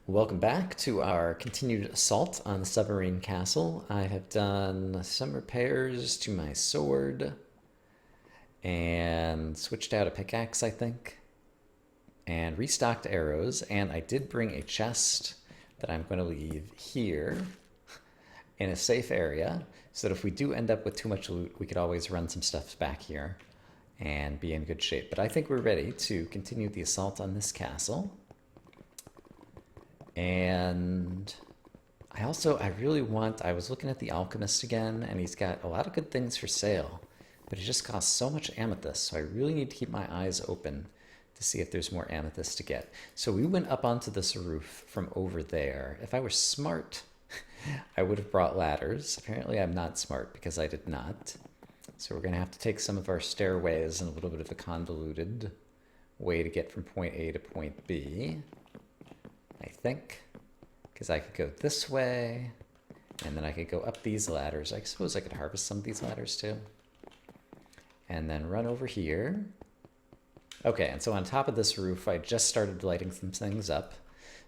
Welcome back to our continued assault on the submarine castle. I have done some repairs to my sword and switched out a pickaxe, I think, and restocked arrows. And I did bring a chest that I'm going to leave here in a safe area so that if we do end up with too much loot, we could always run some stuff back here and be in good shape. But I think we're ready to continue the assault on this castle. And I was looking at the alchemist again, and he's got a lot of good things for sale, but it just costs so much amethyst, so I really need to keep my eyes open to see if there's more amethyst to get. So we went up onto this roof from over there. If I were smart, I would have brought ladders. Apparently I'm not smart because I did not. So we're going to have to take some of our stairways in a little bit of a convoluted way to get from point A to point B. I think, because I could go this way, and then I could go up these ladders. I suppose I could harvest some of these ladders too. And then run over here. Okay, and so on top of this roof, I just started lighting some things up.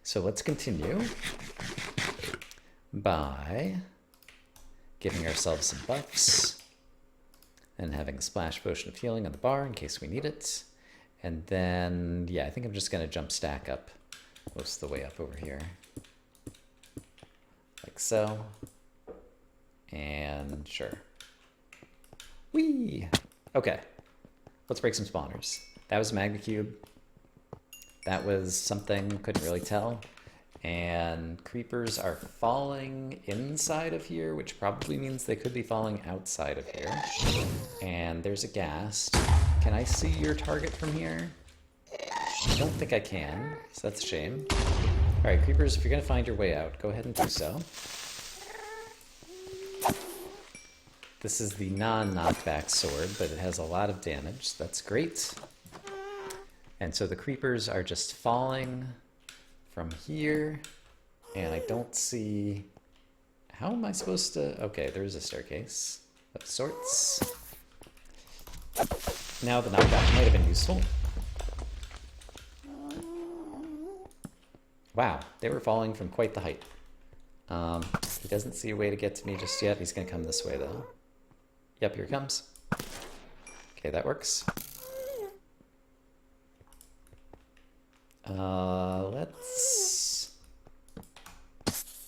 So let's continue by giving ourselves some buffs and having a splash potion of healing on the bar in case we need it. And then, yeah, I think I'm just going to jump stack up most of the way up over here. Like so. And sure. Whee! Okay. Let's break some spawners. That was Magma Cube. That was something, couldn't really tell. And creepers are falling inside of here, which probably means they could be falling outside of here. And there's a ghast. Can I see your target from here? I don't think I can, so that's a shame. Alright, creepers, if you're going to find your way out, go ahead and do so. This is the non-knockback sword, but it has a lot of damage, so that's great. And so the creepers are just falling from here, and I don't see... How am I supposed to... Okay, there's a staircase of sorts. Now the knockback might have been useful. Wow, they were falling from quite the height. He doesn't see a way to get to me just yet. He's going to come this way, though. Yep, here he comes. Okay, that works. Let's...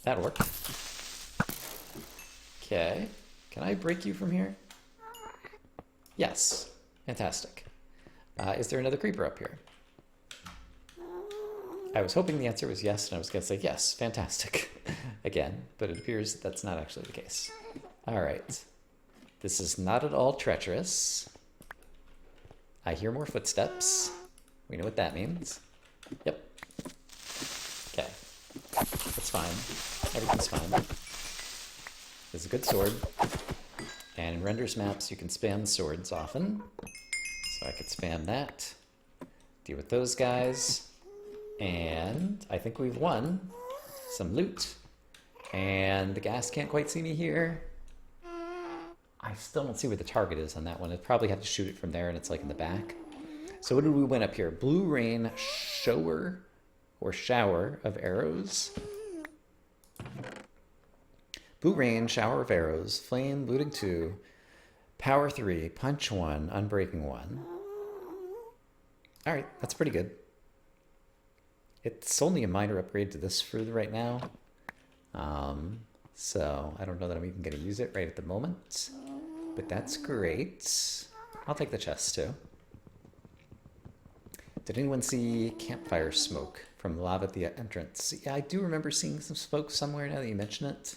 That'll work. Okay. Can I break you from here? Yes. Fantastic. Is there another creeper up here? I was hoping the answer was yes, and I was going to say yes, fantastic, again, but it appears that that's not actually the case. All right. This is not at all treacherous. I hear more footsteps. We know what that means. Yep. Okay. That's fine. Everything's fine. This is a good sword. And in Render's maps, you can spam the swords often. So I could spam that. Deal with those guys. And I think we've won some loot. And the ghast can't quite see me here. I still don't see where the target is on that one. I'd probably have to shoot it from there, and it's like in the back. So what did we win up here? Blue Rain Shower of Arrows. Blue Rain Shower of Arrows. Flame Looting 2. Power 3. Punch 1. Unbreaking 1. Alright, that's pretty good. It's only a minor upgrade to this fruit right now. So I don't know that I'm even going to use it right at the moment. But that's great. I'll take the chest too. Did anyone see campfire smoke from lava at the entrance? Yeah, I do remember seeing some smoke somewhere now that you mention it.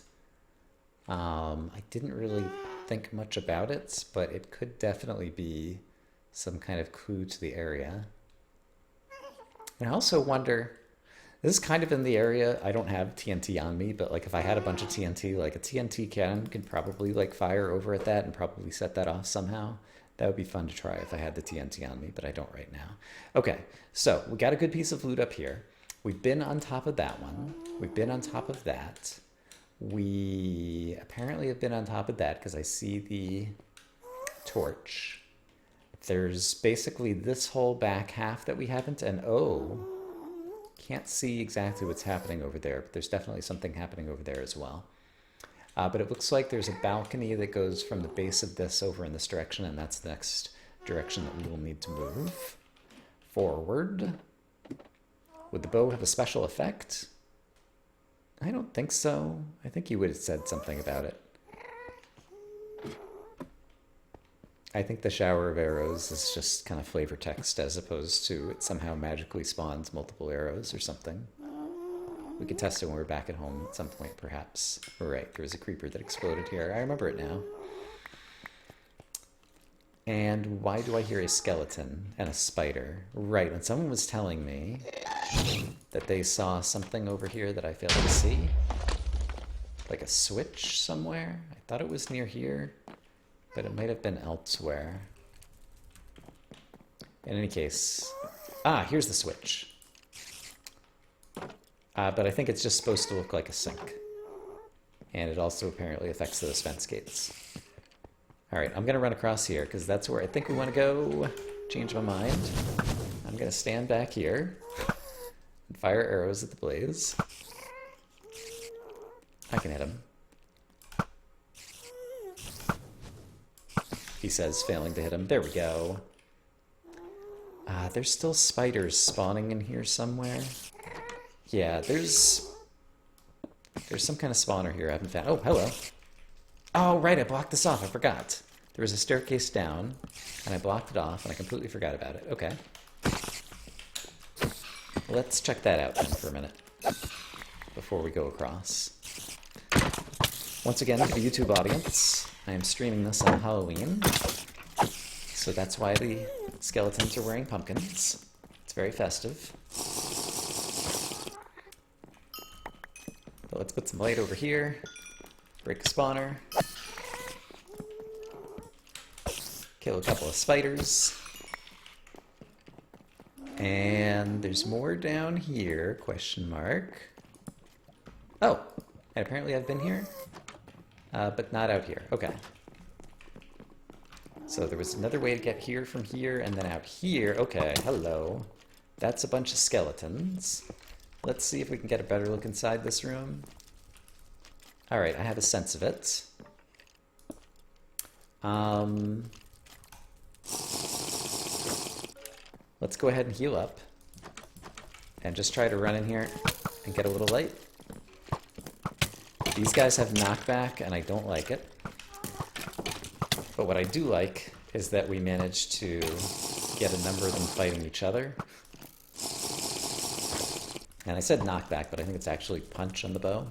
I didn't really think much about it, but it could definitely be some kind of clue to the area. And I also wonder, this is kind of in the area, I don't have TNT on me, but like if I had a bunch of TNT, like a TNT cannon could probably like fire over at that and probably set that off somehow. That would be fun to try if I had the TNT on me, but I don't right now. Okay, so we got a good piece of loot up here. We've been on top of that one. We've been on top of that. We apparently have been on top of that because I see the torch. There's basically this whole back half that we haven't, and oh, Can't see exactly what's happening over there, but there's definitely something happening over there as well. But it looks like there's a balcony that goes from the base of this over in this direction, and that's the next direction that we will need to move forward. Would the bow have a special effect? I don't think so. I think you would have said something about it. I think the shower of arrows is just kind of flavor text as opposed to it somehow magically spawns multiple arrows or something. We could test it when we're back at home at some point, perhaps. Right, there was a creeper that exploded here. I remember it now. And why do I hear a skeleton and a spider? Right, when someone was telling me that they saw something over here that I failed to see, like a switch somewhere. I thought it was near here, but it might have been elsewhere. In any case, here's the switch. But I think it's just supposed to look like a sink. And it also apparently affects the dispense gates. Alright, I'm going to run across here, because that's where I think we want to go. Change my mind. I'm going to stand back here and fire arrows at the blaze. I can hit him. He says, failing to hit him. There we go. There's still spiders spawning in here somewhere. Yeah, there's some kind of spawner here I haven't found. Oh, hello. Oh, right, I blocked this off. I forgot. There was a staircase down, and I blocked it off, and I completely forgot about it. Okay. Let's check that out then for a minute before we go across. Once again, for the YouTube audience, I am streaming this on Halloween, so that's why the skeletons are wearing pumpkins. It's very festive. But let's put some light over here. Break a spawner. Kill a couple of spiders. And there's more down here, question mark. Oh, and apparently I've been here, but not out here. Okay. So there was another way to get here from here and then out here. Okay, hello. That's a bunch of skeletons. Let's see if we can get a better look inside this room. Alright, I have a sense of it. Let's go ahead and heal up. And just try to run in here and get a little light. These guys have knockback, and I don't like it. But what I do like is that we managed to get a number of them fighting each other. And I said knockback, but I think it's actually punch on the bow.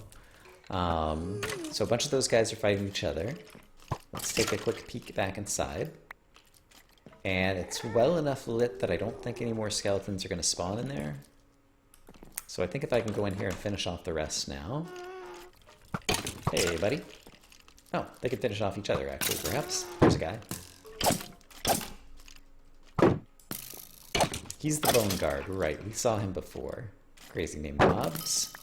So a bunch of those guys are fighting each other. Let's take a quick peek back inside. And it's well enough lit that I don't think any more skeletons are going to spawn in there. So I think if I can go in here and finish off the rest now. Hey, buddy. Oh, they can finish off each other, actually, perhaps. There's a guy. He's the bone guard, right. We saw him before. Crazy name mobs.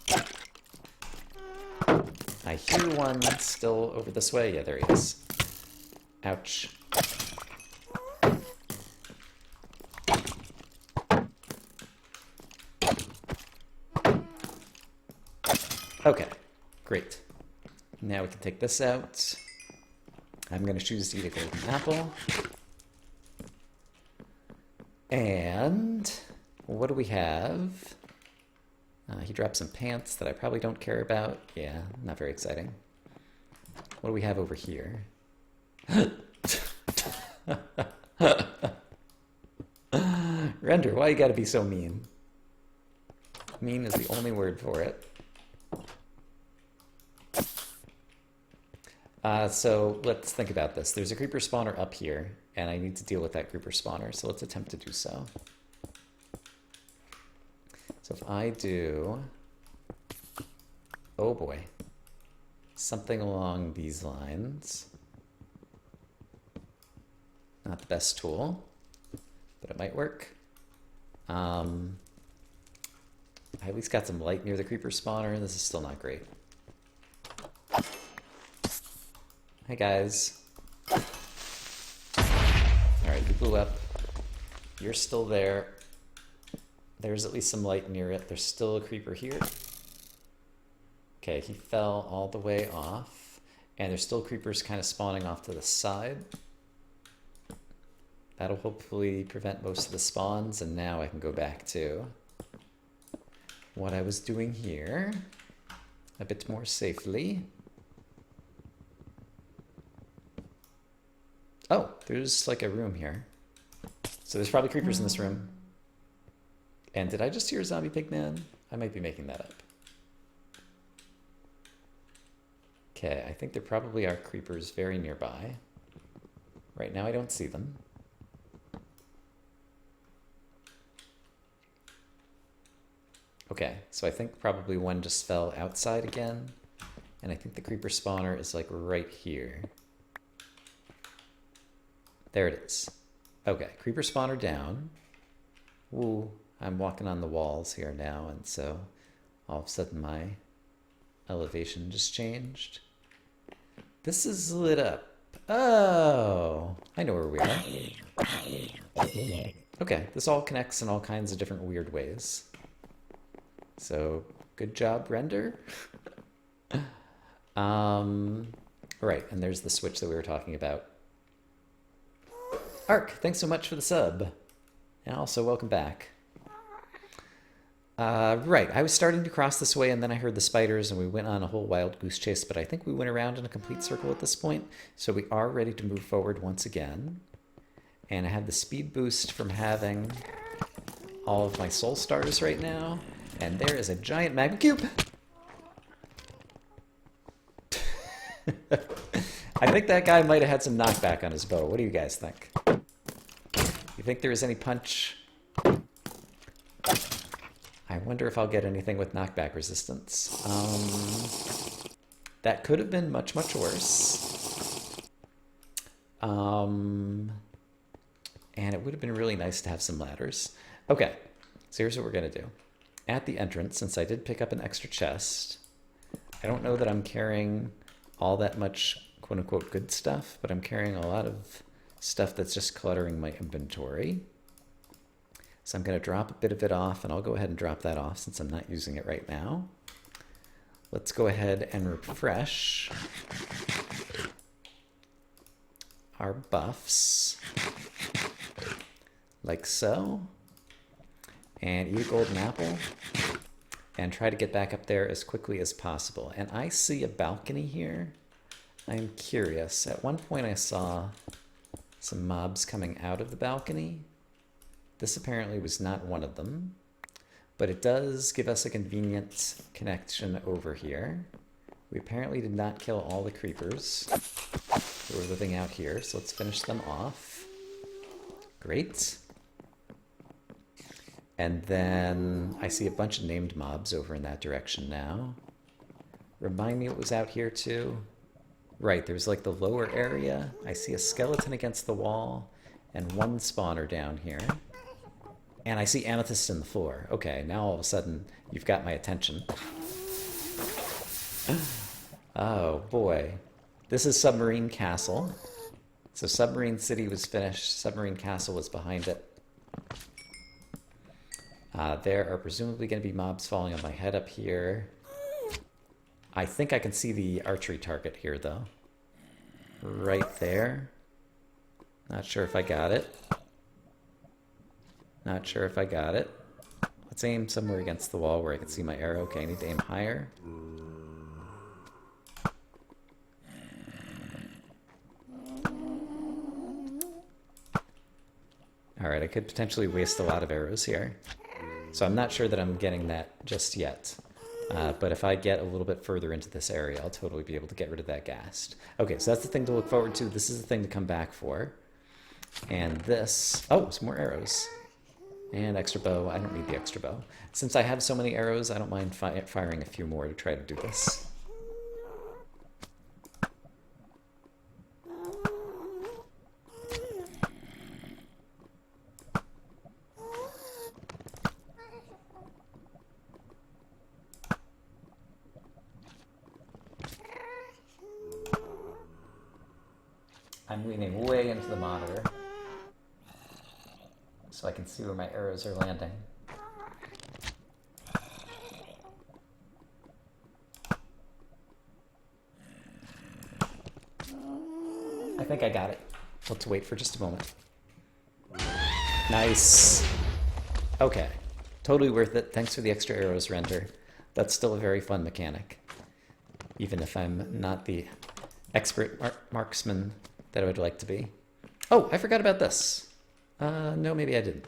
I hear one still over this way. Yeah, there he is. Ouch. Okay, great. Now we can take this out. I'm going to choose to eat a golden apple. And what do we have? He dropped some pants that I probably don't care about. Yeah, not very exciting. What do we have over here? Render, why you gotta be so mean? Mean is the only word for it. So let's think about this. There's a creeper spawner up here, and I need to deal with that creeper spawner, so let's attempt to do so. So if I do, oh boy, something along these lines. Not the best tool, but it might work. I at least got some light near the creeper spawner. This is still not great. Hi guys. Alright, you blew up. You're still there. There's at least some light near it. There's still a creeper here. Okay, he fell all the way off. And there's still creepers kind of spawning off to the side. That'll hopefully prevent most of the spawns, and now I can go back to what I was doing here a bit more safely. Oh, there's like a room here. So there's probably creepers in this room. And did I just hear a zombie pigman? I might be making that up. Okay, I think there probably are creepers very nearby. Right now I don't see them. Okay, so I think probably one just fell outside again. And I think the creeper spawner is like right here. There it is. Okay, creeper spawner down. Ooh, I'm walking on the walls here now, and so all of a sudden my elevation just changed. This is lit up. Oh, I know where we are. Okay, this all connects in all kinds of different weird ways. So, good job, render. Right, and there's the switch that we were talking about. Arc, thanks so much for the sub. And also, welcome back. Right, I was starting to cross this way, and then I heard the spiders, and we went on a whole wild goose chase, but I think we went around in a complete circle at this point, so we are ready to move forward once again. And I have the speed boost from having all of my soul stars right now, and there is a giant magma cube! I think that guy might have had some knockback on his bow. What do you guys think? You think there is any punch? I wonder if I'll get anything with knockback resistance. That could have been much, much worse. And it would have been really nice to have some ladders. Okay, so here's what we're going to do. At the entrance, since I did pick up an extra chest, I don't know that I'm carrying all that much quote-unquote good stuff, but I'm carrying a lot of stuff that's just cluttering my inventory. So I'm going to drop a bit of it off, and I'll go ahead and drop that off since I'm not using it right now. Let's go ahead and refresh our buffs, like so, and eat a golden apple, and try to get back up there as quickly as possible. And I see a balcony here. I'm curious. At one point I saw some mobs coming out of the balcony. This apparently was not one of them, but it does give us a convenient connection over here. We apparently did not kill all the creepers who were living out here, so let's finish them off. Great. And then I see a bunch of named mobs over in that direction now. Remind me what was out here too. Right, there's like the lower area. I see a skeleton against the wall and one spawner down here. And I see amethyst in the floor. Okay, now all of a sudden you've got my attention. Oh boy. This is Submarine Castle. So Submarine City was finished. Submarine Castle was behind it. There are presumably going to be mobs falling on my head up here. I think I can see the archery target here, though. Right there. Not sure if I got it. Not sure if I got it. Let's aim somewhere against the wall where I can see my arrow. Okay, I need to aim higher. Alright, I could potentially waste a lot of arrows here. So I'm not sure that I'm getting that just yet. But if I get a little bit further into this area, I'll totally be able to get rid of that ghast. Okay, so that's the thing to look forward to. This is the thing to come back for. And this... Oh, some more arrows. And extra bow. I don't need the extra bow. Since I have so many arrows, I don't mind firing a few more to try to do this. I'm leaning way into the monitor so I can see where my arrows are landing. think I got it. Let's wait for just a moment. Nice. Okay. Totally worth it. Thanks for the extra arrows, Render. That's still a very fun mechanic. Even if I'm not the expert marksman that I would like to be. Oh, I forgot about this. No, maybe I didn't.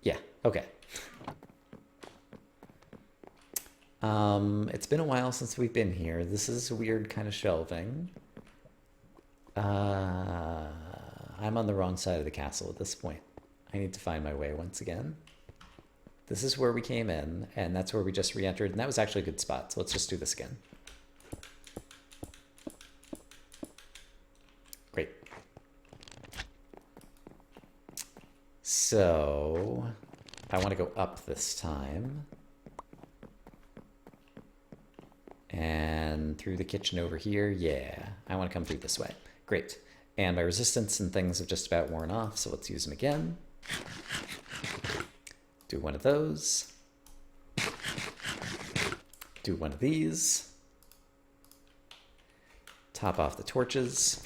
Yeah, okay. It's been a while since we've been here. This is weird kind of shelving. I'm on the wrong side of the castle at this point. I need to find my way once again. This is where we came in, and that's where we just re-entered, and that was actually a good spot, so let's just do this again. Great. So, I want to go up this time. And through the kitchen over here, yeah. I want to come through this way. Great. And my resistance and things have just about worn off, so let's use them again. Do one of those. Do one of these. Top off the torches.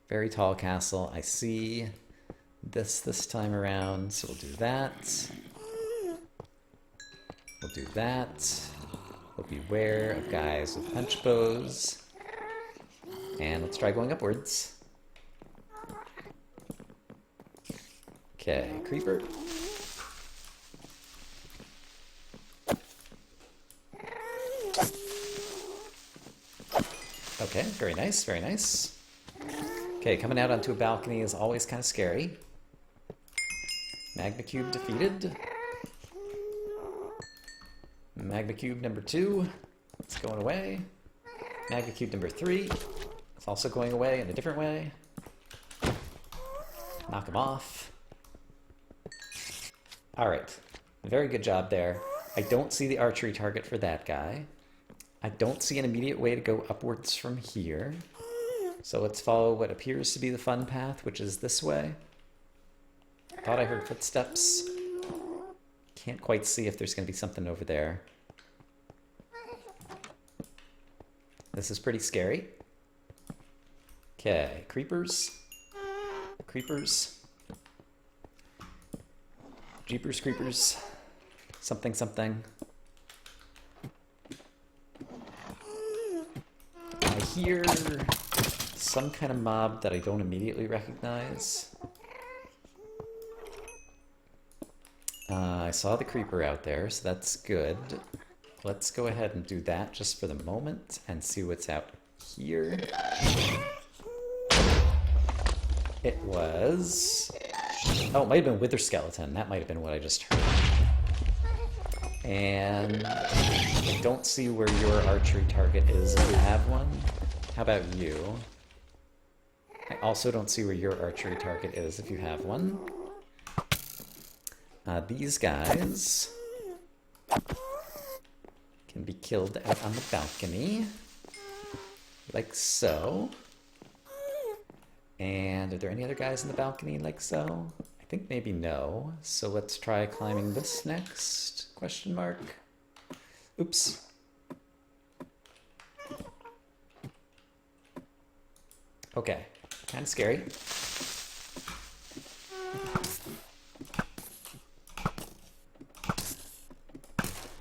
Very tall castle. I see this time around, so we'll do that. We'll do that. We'll beware of guys with punch bows. And let's try going upwards. Okay, creeper. Okay, very nice, very nice. Okay, coming out onto a balcony is always kind of scary. Magma Cube defeated. Magma Cube number 2, it's going away. Magma Cube number 3, it's also going away in a different way. Knock him off. All right, very good job there. I don't see the archery target for that guy. I don't see an immediate way to go upwards from here. So let's follow what appears to be the fun path, which is this way. Thought I heard footsteps. Can't quite see if there's going to be something over there. This is pretty scary. Okay, creepers. Creepers. Jeepers creepers. Something, something. I hear some kind of mob that I don't immediately recognize. I saw the creeper out there, so that's good. Let's go ahead and do that just for the moment and see what's out here. It was... Oh, it might have been Wither Skeleton. That might have been what I just heard. And I don't see where your archery target is if you have one. How about you? I also don't see where your archery target is if you have one. These guys can be killed out on the balcony, like so. And are there any other guys in the balcony like so? I think maybe no. So let's try climbing this next, question mark. Oops. Okay, kind of scary.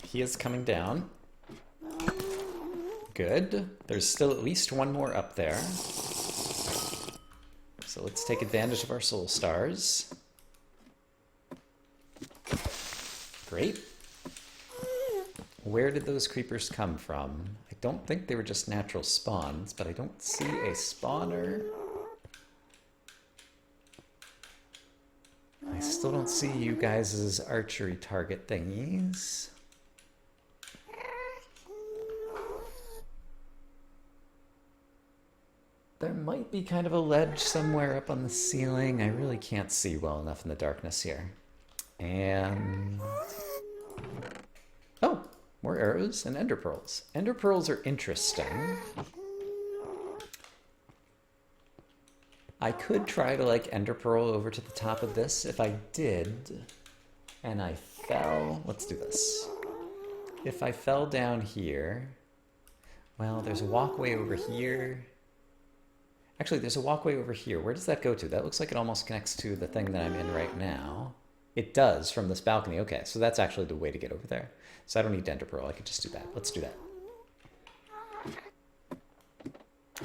He is coming down. Good. There's still at least one more up there. So let's take advantage of our soul stars. Great. Where did those creepers come from? I don't think they were just natural spawns, but I don't see a spawner. I still don't see you guys' archery target thingies. There might be kind of a ledge somewhere up on the ceiling. I really can't see well enough in the darkness here. And... oh, more arrows and ender pearls. Ender pearls are interesting. I could try to like ender pearl over to the top of this. If I did, and I fell... let's do this. If I fell down here... Well, there's a walkway over here. Actually, there's a walkway over here. Where does that go to? That looks like it almost connects to the thing that I'm in right now. It does from this balcony. Okay, so that's actually the way to get over there. So I don't need Ender Pearl. I could just do that. Let's do that.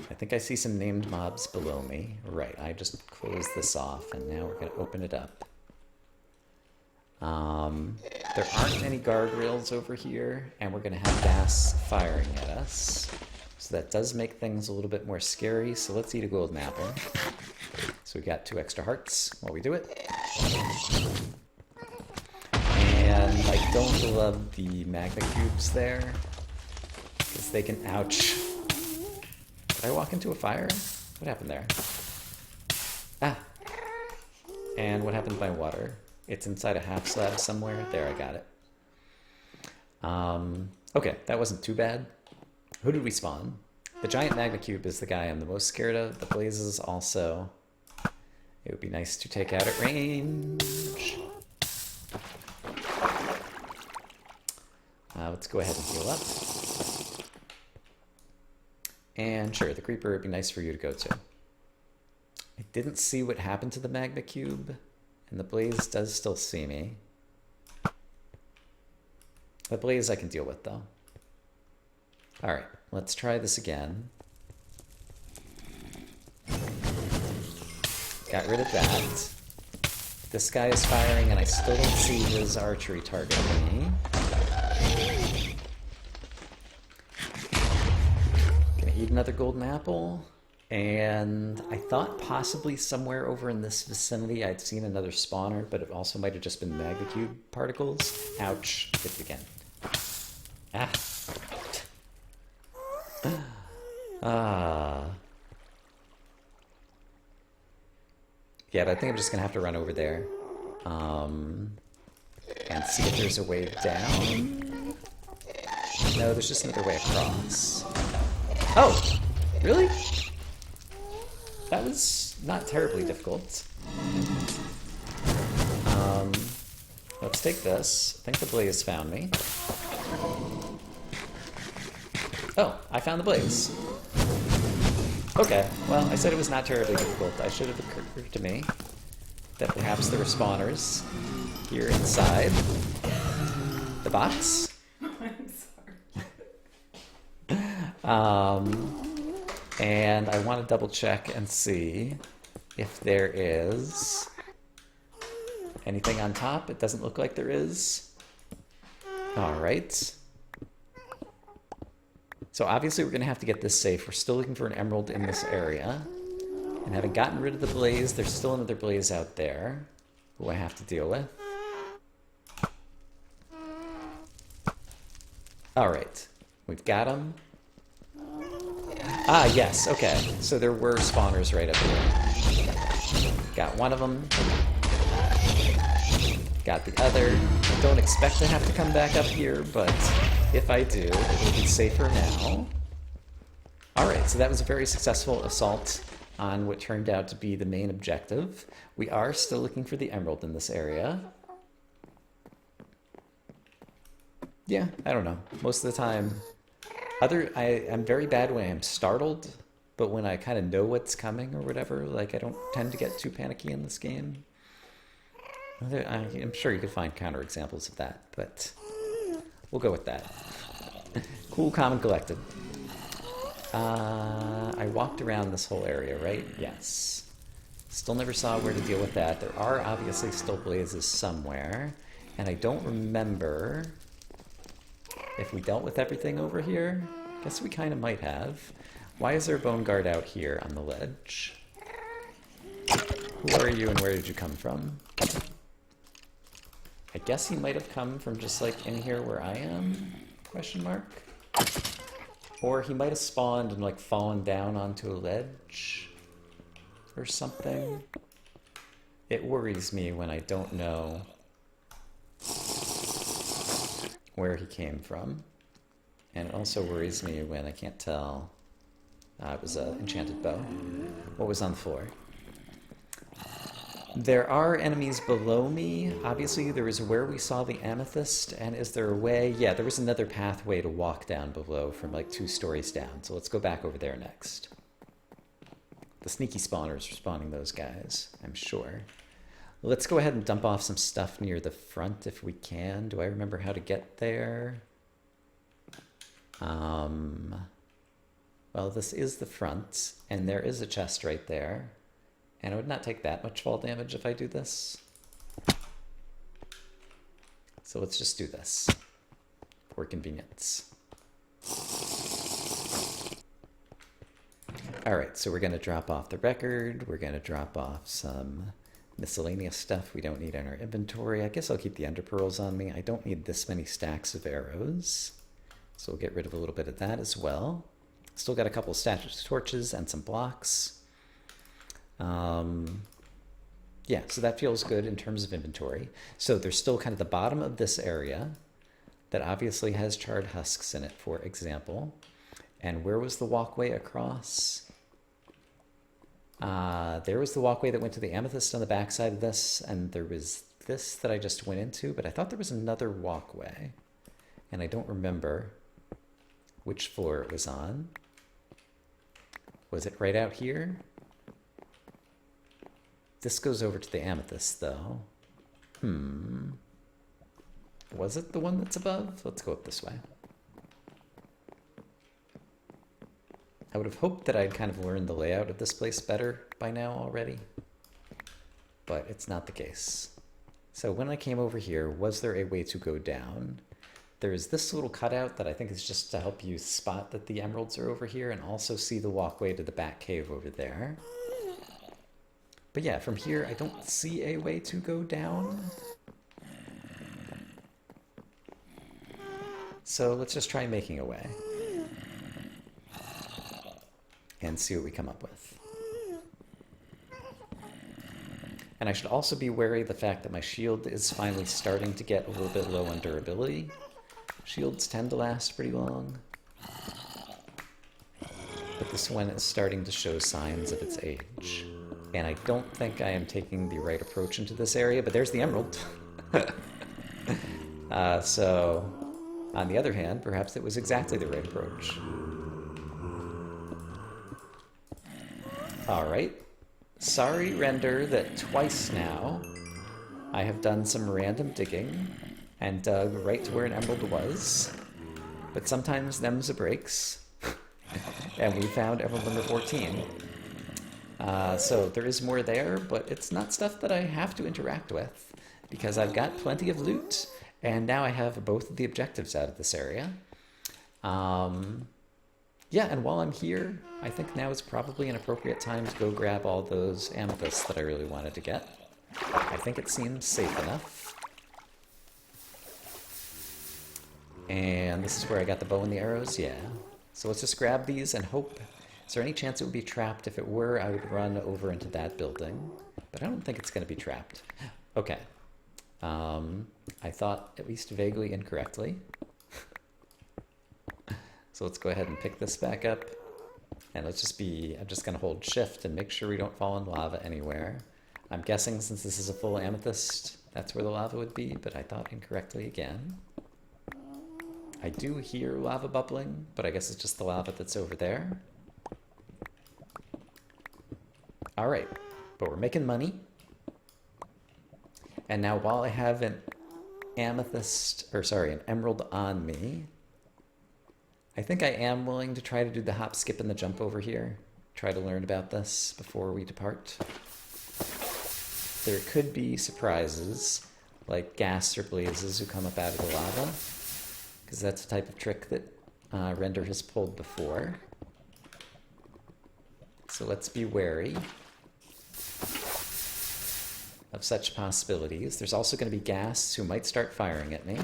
I think I see some named mobs below me. Right, I just closed this off, and now we're going to open it up. There aren't any guardrails over here, and we're going to have gas firing at us. So that does make things a little bit more scary, so let's eat a golden apple. So we got 2 extra hearts while we do it. And I don't love the magma cubes there, because they can, ouch. Did I walk into a fire? What happened there? Ah! And what happened to my water? It's inside a half slab somewhere. There, I got it. Okay, that wasn't too bad. Who did we spawn? The giant magma cube is the guy I'm the most scared of. The blazes also. It would be nice to take out at range. Let's go ahead and heal up. And sure, the creeper would be nice for you to go to. I didn't see what happened to the magma cube, and the blaze does still see me. The blaze I can deal with, though. Alright, let's try this again. Got rid of that. This guy is firing, and I still don't see his archery targeting me. Gonna eat another golden apple. And I thought possibly somewhere over in this vicinity I'd seen another spawner, but it also might have just been magma cube particles. Ouch. Hit it again. Ah. Yeah, but I think I'm just gonna have to run over there. And see if there's a way down. No, there's just another way across. Oh! Really? That was not terribly difficult. Let's take this. I think the blaze found me. Oh, I found the blaze. Okay, well, I said it was not terribly difficult. I should have occurred to me that perhaps there were spawners here inside the box. I'm sorry. And I want to double check and see if there is anything on top. It doesn't look like there is. All right. So obviously we're going to have to get this safe. We're still looking for an emerald in this area. And having gotten rid of the blaze, there's still another blaze out there who I have to deal with. All right. We've got him. Ah, yes, okay. So there were spawners right up here. Got one of them. Got the other. Don't expect to have to come back up here, but if I do, it will be safer now. Alright, so that was a very successful assault on what turned out to be the main objective. We are still looking for the emerald in this area. Yeah, I don't know. Most of the time... I'm very bad when I'm startled, but when I kind of know what's coming or whatever, like I don't tend to get too panicky in this game. I'm sure you could find counterexamples of that, but we'll go with that. Cool, calm, and collected. I walked around this whole area, right? Yes. Still never saw where to deal with that. There are obviously still blazes somewhere, and I don't remember... if we dealt with everything over here. Guess we kind of might have. Why is there a bone guard out here on the ledge? Who are you and where did you come from? I guess he might have come from just like in here where I am? Question mark. Or he might have spawned and like fallen down onto a ledge or something. It worries me when I don't know where he came from, and it also worries me when I can't tell. It was an enchanted bow. What was on the floor? There are enemies below me. Obviously, there is where we saw the amethyst, and is there a way? Yeah, there was another pathway to walk down below from like 2 stories down. So let's go back over there next. The sneaky spawners are spawning those guys, I'm sure. Let's go ahead and dump off some stuff near the front if we can. Do I remember how to get there? Well, this is the front, and there is a chest right there. And it would not take that much fall damage if I do this. So let's just do this for convenience. All right, so we're going to drop off the record. We're going to drop off some miscellaneous stuff we don't need in our inventory. I guess I'll keep the ender pearls on me. I don't need this many stacks of arrows. So we'll get rid of a little bit of that as well. Still got a couple of statues, torches, and some blocks. Yeah, so that feels good in terms of inventory. So there's still kind of the bottom of this area that obviously has charred husks in it, for example. And where was the walkway across? There was the walkway that went to the amethyst on the backside of this, and there was this that I just went into, but I thought there was another walkway, and I don't remember which floor it was on. Was it right out here? This goes over to the amethyst, though. Was it the one that's above? Let's go up this way. I would have hoped that I'd kind of learned the layout of this place better by now already, but it's not the case. So when I came over here, was there a way to go down? There's this little cutout that I think is just to help you spot that the emeralds are over here and also see the walkway to the back cave over there. But yeah, from here, I don't see a way to go down. So let's just try making a way. And see what we come up with. And I should also be wary of the fact that my shield is finally starting to get a little bit low on durability. Shields tend to last pretty long. But this one is starting to show signs of its age. And I don't think I am taking the right approach into this area, but there's the emerald. So, on the other hand, perhaps it was exactly the right approach. Alright. Sorry, Render, that twice now I have done some random digging and dug right to where an emerald was. But sometimes them's a breaks. And we found emerald number 14. So there is more there, but it's not stuff that I have to interact with because I've got plenty of loot, and now I have both of the objectives out of this area. Yeah, and while I'm here, I think now is probably an appropriate time to go grab all those amethysts that I really wanted to get. I think it seems safe enough. And this is where I got the bow and the arrows, yeah. So let's just grab these and hope. Is there any chance it would be trapped? If it were, I would run over into that building. But I don't think it's going to be trapped. Okay. I thought at least vaguely incorrectly. So let's go ahead and pick this back up. And let's just I'm just going to hold shift and make sure we don't fall in lava anywhere. I'm guessing since this is a full amethyst, that's where the lava would be, but I thought incorrectly again. I do hear lava bubbling, but I guess it's just the lava that's over there. All right, but we're making money. And now while I have an emerald on me, I think I am willing to try to do the hop, skip, and the jump over here. Try to learn about this before we depart. There could be surprises, like gas or blazes who come up out of the lava, because that's a type of trick that Render has pulled before. So let's be wary of such possibilities. There's also going to be ghasts who might start firing at me.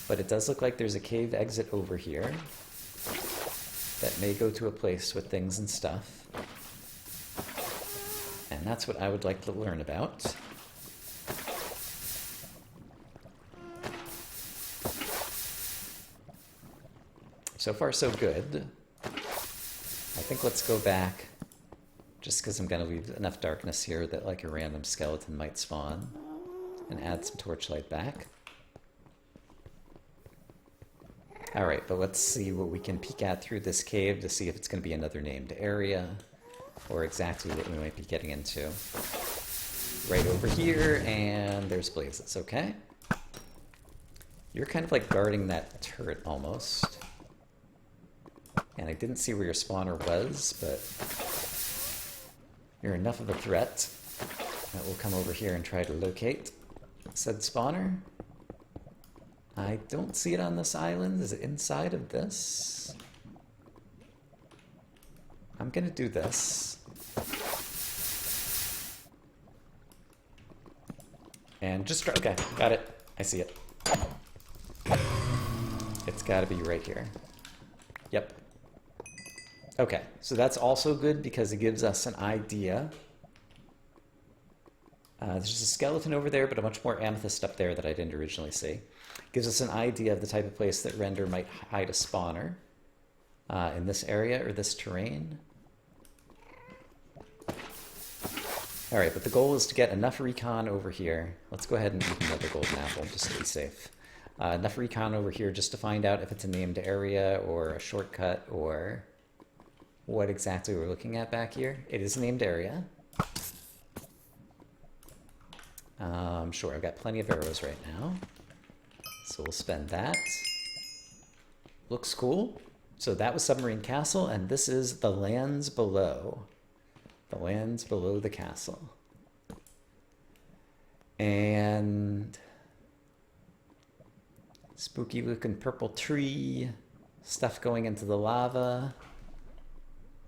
But it does look like there's a cave exit over here that may go to a place with things and stuff. And that's what I would like to learn about. So far, so good. I think let's go back just because I'm going to leave enough darkness here that like a random skeleton might spawn, and add some torchlight back. All right, but let's see what we can peek at through this cave to see if it's going to be another named area, or exactly what we might be getting into. Right over here, and there's blazes, okay? You're kind of like guarding that turret almost. And I didn't see where your spawner was, but you're enough of a threat that we'll come over here and try to locate said spawner. I don't see it on this island. Is it inside of this? I'm gonna do this. And just, okay, got it. I see it. It's gotta be right here. Yep. Okay, so that's also good because it gives us an idea. There's just a skeleton over there, but a bunch more amethyst up there that I didn't originally see. Gives us an idea of the type of place that Render might hide a spawner in this area or this terrain. All right, but the goal is to get enough recon over here. Let's go ahead and eat another golden apple just to be safe. Enough recon over here just to find out if it's a named area or a shortcut or what exactly we're looking at back here. It is a named area. Sure, I've got plenty of arrows right now. So we'll spend that. Looks cool. So that was Submarine Castle, and this is the lands below. The lands below the castle. And spooky looking purple tree, stuff going into the lava.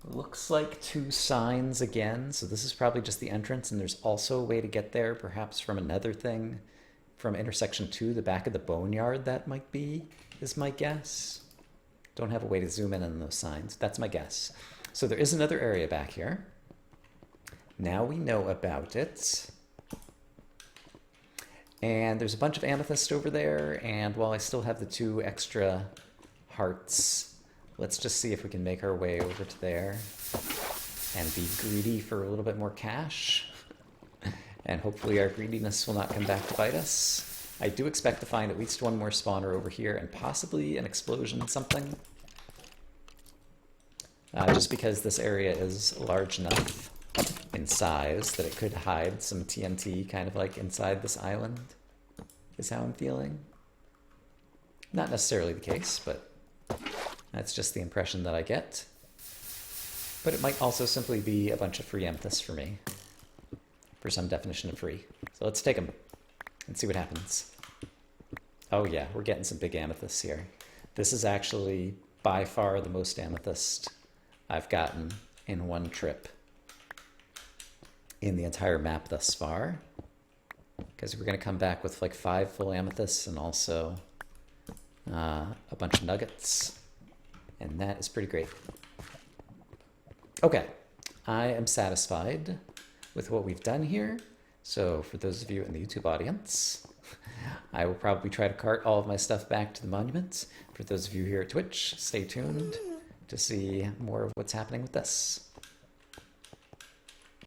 Looks like 2 signs again, so this is probably just the entrance, and there's also a way to get there, perhaps from another thing. From intersection 2, the back of the boneyard, that might be, is my guess. Don't have a way to zoom in on those signs. That's my guess. So there is another area back here. Now we know about it. And there's a bunch of amethyst over there, and while I still have the 2 extra hearts, let's just see if we can make our way over to there and be greedy for a little bit more cash. And hopefully our greediness will not come back to bite us. I do expect to find at least 1 more spawner over here and possibly an explosion something. Just because this area is large enough in size that it could hide some TNT kind of like inside this island, is how I'm feeling. Not necessarily the case, but that's just the impression that I get. But it might also simply be a bunch of free amethysts for me, for some definition of free. So let's take them and see what happens. Oh yeah, we're getting some big amethysts here. This is actually by far the most amethyst I've gotten in one trip in the entire map thus far, because we're going to come back with like 5 full amethysts and also a bunch of nuggets, and that is pretty great. Okay, I am satisfied with what we've done here. So for those of you in the YouTube audience, I will probably try to cart all of my stuff back to the monument. For those of you here at Twitch, stay tuned to see more of what's happening with this.